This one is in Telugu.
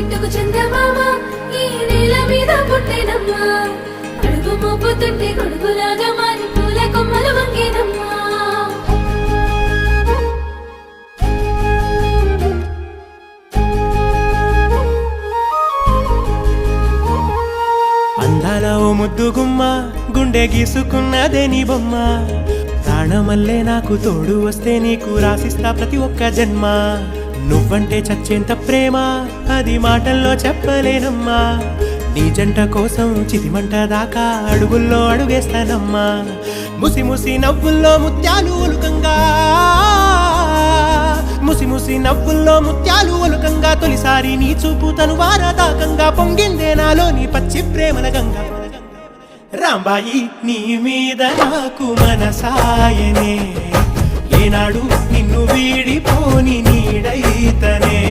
బిట్టుకు చందమామ ఈ నేల మీద పుట్టేనమ్మా అడుగు మోపుతుంటే గొడుగులాగా మారి పూల కొమ్మలు వంగేనమ్మా అందాల ఓ ముద్దు గుమ్మ గుండె గీసుకున్నదే నీ బొమ్మ ప్రాణమల్లే నాకు తోడు వస్తే నీకు రాసిస్తా ప్రతి ఒక్క జన్మ నువ్వంటే చచ్చేంత ప్రేమ అది మాటల్లో చెప్పలేనమ్మా నీ జంట కోసం చితిమంట దాకా అడుగుల్లో అడుగేస్తానమ్మా ముసి ముసి నవ్వుల్లో ముత్యాలు ఒలుకంగా ముసి ముసి నవ్వుల్లో ముత్యాలు ఒలుకంగా తొలిసారి నీ చూపు తను వారదాకంగా పొంగిందే నాలో నీ పచ్చి ప్రేమల గంగా రాంబాయి నీ మీద నాకు మనసాయనే ఏనాడు నిన్ను వీడిపోని నీడైతనే